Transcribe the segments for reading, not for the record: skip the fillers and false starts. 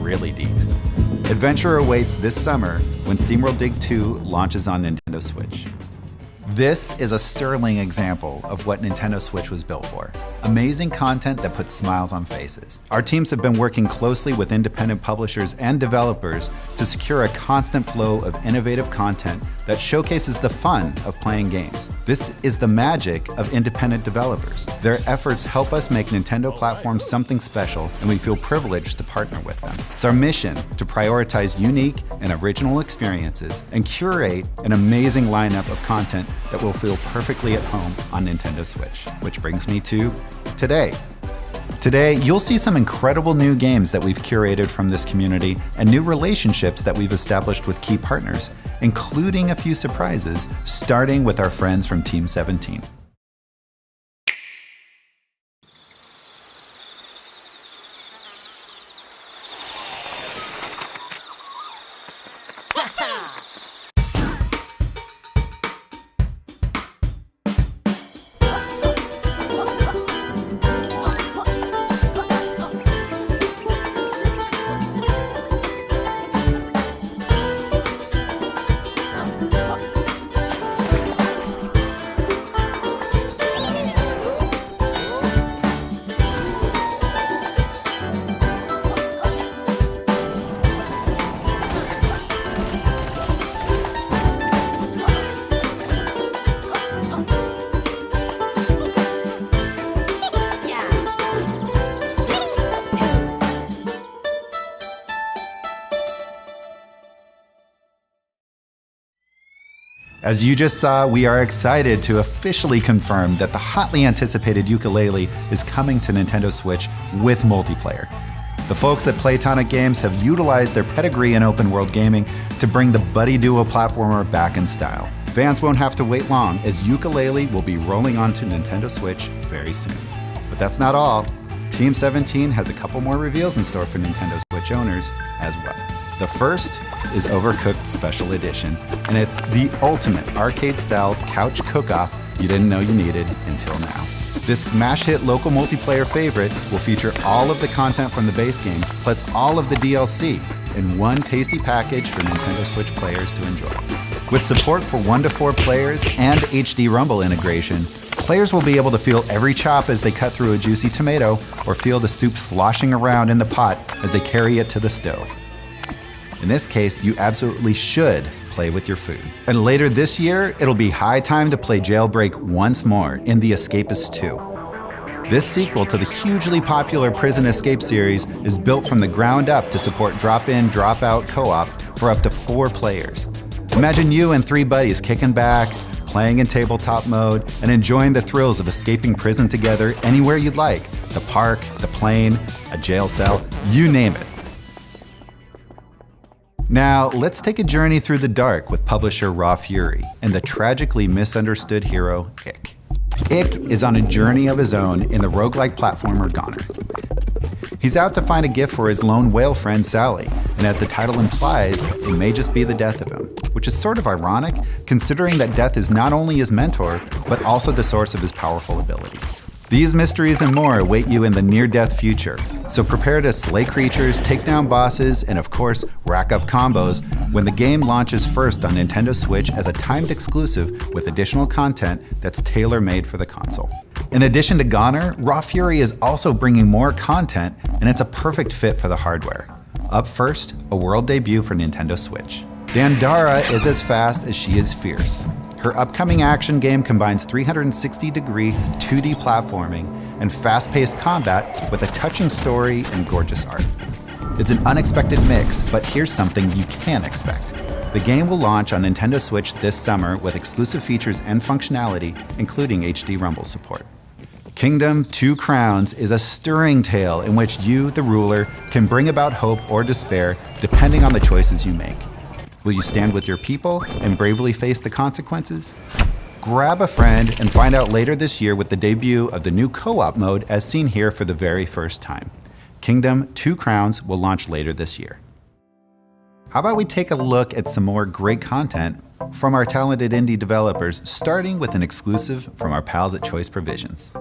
really deep. Adventure awaits this summer when SteamWorld Dig 2 launches on Nintendo Switch. This is a sterling example of what Nintendo Switch was built for. Amazing content that puts smiles on faces. Our teams have been working closely with independent publishers and developers to secure a constant flow of innovative content that showcases the fun of playing games. This is the magic of independent developers. Their efforts help us make Nintendo platforms something special, and we feel privileged to partner with them. It's our mission to prioritize unique and original experiences and curate an amazing lineup of content that will feel perfectly at home on Nintendo Switch. Which brings me to today. Today, you'll see some incredible new games that we've curated from this community and new relationships that we've established with key partners, including a few surprises, starting with our friends from Team 17. As you just saw, we are excited to officially confirm that the hotly anticipated Yooka-Laylee is coming to Nintendo Switch with multiplayer. The folks at Playtonic Games have utilized their pedigree in open world gaming to bring the buddy duo platformer back in style. Fans won't have to wait long, as Yooka-Laylee will be rolling onto Nintendo Switch very soon. But that's not all. Team 17 has a couple more reveals in store for Nintendo Switch owners as well. The first is Overcooked Special Edition, and it's the ultimate arcade-style couch cook-off you didn't know you needed until now. This smash hit local multiplayer favorite will feature all of the content from the base game, plus all of the DLC, in one tasty package for Nintendo Switch players to enjoy. With support for 1 to 4 players and HD Rumble integration, players will be able to feel every chop as they cut through a juicy tomato, or feel the soup sloshing around in the pot as they carry it to the stove. In this case, you absolutely should play with your food. And later this year, it'll be high time to play Jailbreak once more in The Escapist 2. This sequel to the hugely popular Prison Escape series is built from the ground up to support drop-in, drop-out co-op for up to 4 players. Imagine you and 3 buddies kicking back, playing in tabletop mode, and enjoying the thrills of escaping prison together anywhere you'd like. The park, the plane, a jail cell, you name it. Now, let's take a journey through the dark with publisher Raw Fury and the tragically misunderstood hero, Ik. Ik is on a journey of his own in the roguelike platformer Goner. He's out to find a gift for his lone whale friend Sally, and as the title implies, it may just be the death of him, which is sort of ironic considering that death is not only his mentor, but also the source of his powerful abilities. These mysteries and more await you in the near-death future, so prepare to slay creatures, take down bosses, and of course, rack up combos when the game launches first on Nintendo Switch as a timed exclusive with additional content that's tailor-made for the console. In addition to Goner, Raw Fury is also bringing more content, and it's a perfect fit for the hardware. Up first, a world debut for Nintendo Switch. Dandara is as fast as she is fierce. Her upcoming action game combines 360-degree 2D platforming and fast-paced combat with a touching story and gorgeous art. It's an unexpected mix, but here's something you can expect. The game will launch on Nintendo Switch this summer with exclusive features and functionality, including HD Rumble support. Kingdom Two Crowns is a stirring tale in which you, the ruler, can bring about hope or despair depending on the choices you make. Will you stand with your people and bravely face the consequences? Grab a friend and find out later this year with the debut of the new co-op mode as seen here for the very first time. Kingdom Two Crowns will launch later this year. How about we take a look at some more great content from our talented indie developers, starting with an exclusive from our pals at Choice Provisions.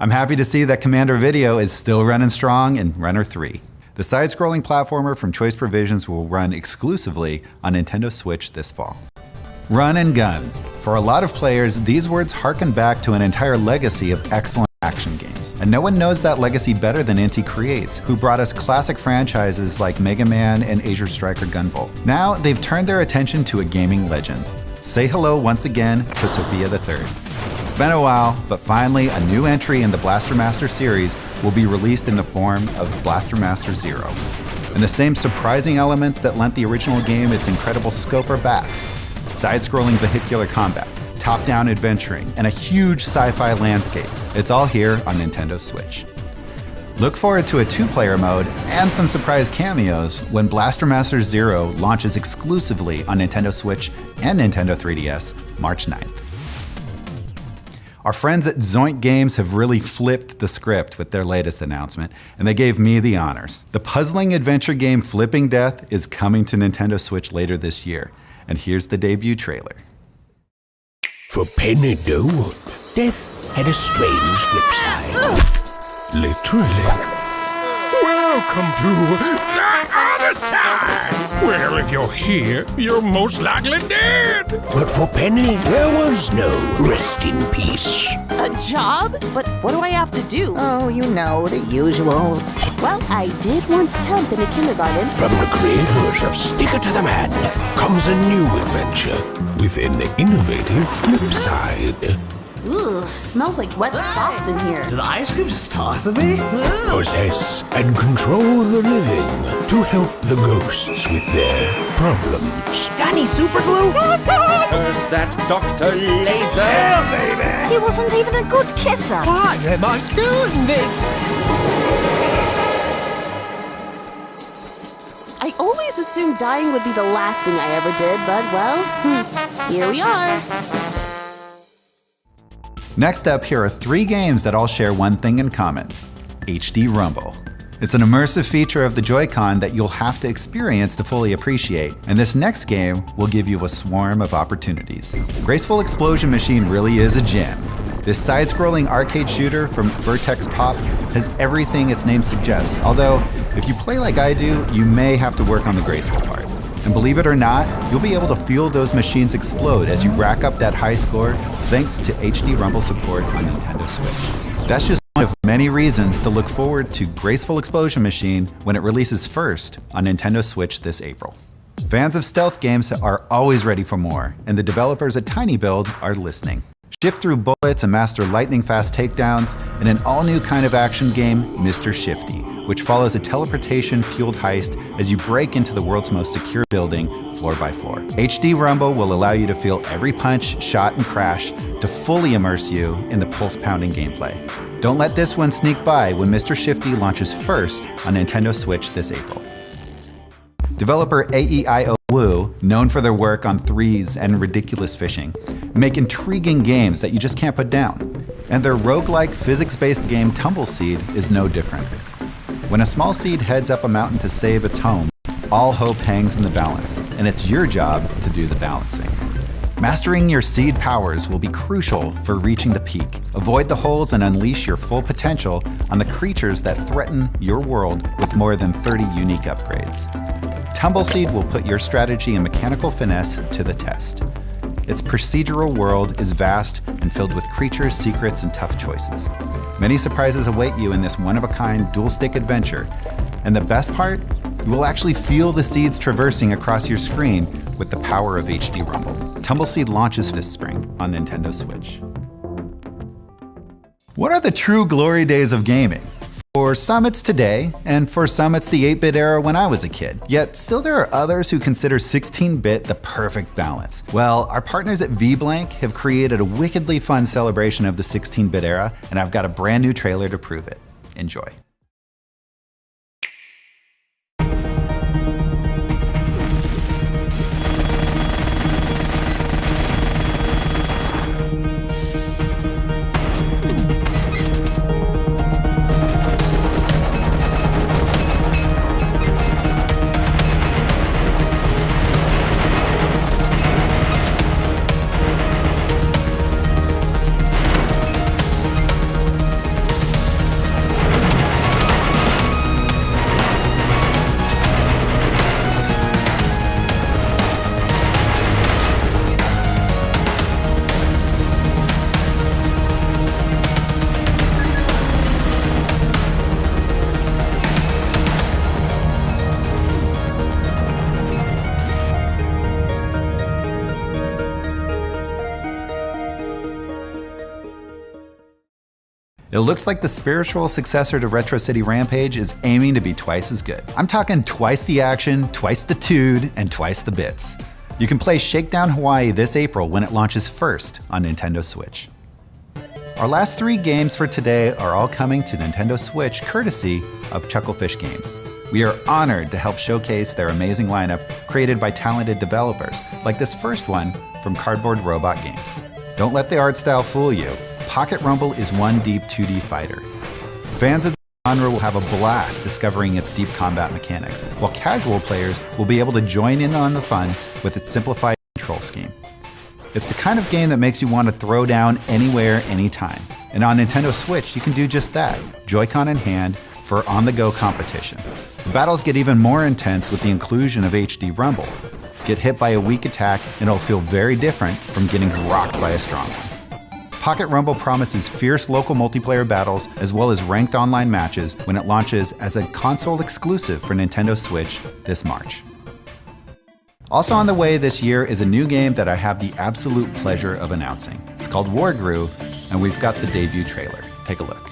I'm happy to see that Commander Video is still running strong in Runner 3. The side-scrolling platformer from Choice Provisions will run exclusively on Nintendo Switch this fall. Run and gun. For a lot of players, these words harken back to an entire legacy of excellent action games. And no one knows that legacy better than Inti Creates, who brought us classic franchises like Mega Man and Azure Striker Gunvolt. Now, they've turned their attention to a gaming legend. Say hello once again to Sophia III. It's been a while, but finally a new entry in the Blaster Master series will be released in the form of Blaster Master Zero. And the same surprising elements that lent the original game its incredible scope are back. Side-scrolling vehicular combat, top-down adventuring, and a huge sci-fi landscape. It's all here on Nintendo Switch. Look forward to a 2-player mode and some surprise cameos when Blaster Master Zero launches exclusively on Nintendo Switch and Nintendo 3DS March 9th. Our friends at Zoink Games have really flipped the script with their latest announcement, and they gave me the honors. The puzzling adventure game Flipping Death is coming to Nintendo Switch later this year, and here's the debut trailer. For Penny Dawn, death had a strange flip side. Literally. Welcome to the other side! Well, if you're here, you're most likely dead! But for Penny, there was no rest in peace. A job? But what do I have to do? Oh, you know, the usual. Well, I did once temp in a kindergarten. From the creators of Sticker to the Man comes a new adventure with an innovative flip side. Ugh, smells like wet socks in here. Did the ice cream just talk to me? Possess and control the living to help the ghosts with their problems. Got any super glue? Curse that Dr. Laser! Yeah, baby! He wasn't even a good kisser. Why am I doing this? I always assumed dying would be the last thing I ever did, but well, here we are. Next up, here are 3 games that all share one thing in common: HD Rumble. It's an immersive feature of the Joy-Con that you'll have to experience to fully appreciate, and this next game will give you a swarm of opportunities. Graceful Explosion Machine really is a gem. This side-scrolling arcade shooter from Vertex Pop has everything its name suggests, although if you play like I do, you may have to work on the graceful part. And believe it or not, you'll be able to feel those machines explode as you rack up that high score thanks to HD Rumble support on Nintendo Switch. That's just one of many reasons to look forward to Graceful Explosion Machine when it releases first on Nintendo Switch this April. Fans of stealth games are always ready for more, and the developers at TinyBuild are listening. Shift through bullets and master lightning-fast takedowns in an all-new kind of action game, Mr. Shifty, which follows a teleportation-fueled heist as you break into the world's most secure building, floor by floor. HD Rumble will allow you to feel every punch, shot, and crash to fully immerse you in the pulse-pounding gameplay. Don't let this one sneak by when Mr. Shifty launches first on Nintendo Switch this April. Developer AEIOWOO, known for their work on Threes and Ridiculous Fishing, make intriguing games that you just can't put down. And their roguelike physics-based game Tumbleseed is no different. When a small seed heads up a mountain to save its home, all hope hangs in the balance, and it's your job to do the balancing. Mastering your seed powers will be crucial for reaching the peak. Avoid the holes and unleash your full potential on the creatures that threaten your world with more than 30 unique upgrades. Tumbleseed will put your strategy and mechanical finesse to the test. Its procedural world is vast and filled with creatures, secrets, and tough choices. Many surprises await you in this one-of-a-kind dual-stick adventure, and the best part? You will actually feel the seeds traversing across your screen with the power of HD Rumble. Tumbleseed launches this spring on Nintendo Switch. What are the true glory days of gaming? For some it's today, and for some it's the 8-bit era when I was a kid. Yet still there are others who consider 16-bit the perfect balance. Well, our partners at VBlank have created a wickedly fun celebration of the 16-bit era, and I've got a brand new trailer to prove it. Enjoy. It looks like the spiritual successor to Retro City Rampage is aiming to be twice as good. I'm talking twice the action, twice the tude, and twice the bits. You can play Shakedown Hawaii this April when it launches first on Nintendo Switch. Our last 3 games for today are all coming to Nintendo Switch courtesy of Chucklefish Games. We are honored to help showcase their amazing lineup created by talented developers, like this first one from Cardboard Robot Games. Don't let the art style fool you. Pocket Rumble is one deep 2D fighter. Fans of the genre will have a blast discovering its deep combat mechanics, while casual players will be able to join in on the fun with its simplified control scheme. It's the kind of game that makes you want to throw down anywhere, anytime. And on Nintendo Switch, you can do just that, Joy-Con in hand, for on-the-go competition. The battles get even more intense with the inclusion of HD Rumble. Get hit by a weak attack and it'll feel very different from getting rocked by a strong one. Pocket Rumble promises fierce local multiplayer battles as well as ranked online matches when it launches as a console exclusive for Nintendo Switch this March. Also on the way this year is a new game that I have the absolute pleasure of announcing. It's called Wargroove, and we've got the debut trailer. Take a look.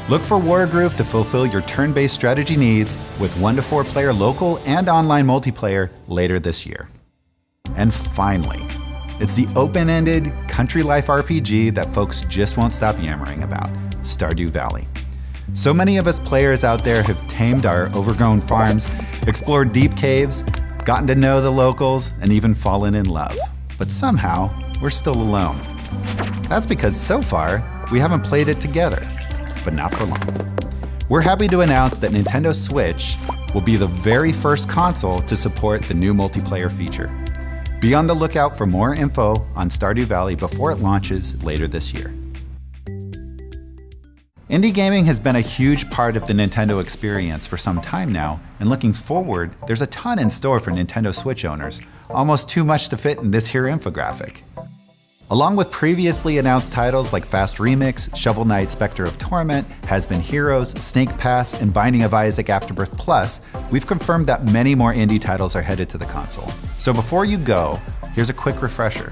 Look for Wargroove to fulfill your turn-based strategy needs with 1 to 4 player local and online multiplayer later this year. And finally, it's the open-ended country life RPG that folks just won't stop yammering about, Stardew Valley. So many of us players out there have tamed our overgrown farms, explored deep caves, gotten to know the locals, and even fallen in love. But somehow, we're still alone. That's because so far, we haven't played it together. But not for long. We're happy to announce that Nintendo Switch will be the very first console to support the new multiplayer feature. Be on the lookout for more info on Stardew Valley before it launches later this year. Indie gaming has been a huge part of the Nintendo experience for some time now, and looking forward, there's a ton in store for Nintendo Switch owners, almost too much to fit in this here infographic. Along with previously announced titles like Fast Remix, Shovel Knight Spectre of Torment, Has Been Heroes, Snake Pass, and Binding of Isaac Afterbirth Plus, we've confirmed that many more indie titles are headed to the console. So before you go, here's a quick refresher.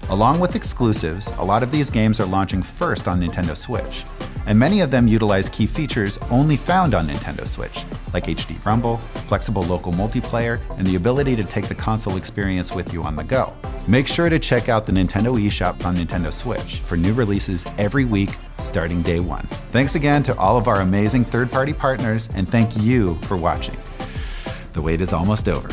Along with exclusives, a lot of these games are launching first on Nintendo Switch, and many of them utilize key features only found on Nintendo Switch, like HD Rumble, flexible local multiplayer, and the ability to take the console experience with you on the go. Make sure to check out the Nintendo eShop on Nintendo Switch for new releases every week starting day 1. Thanks again to all of our amazing third-party partners, and thank you for watching. The wait is almost over.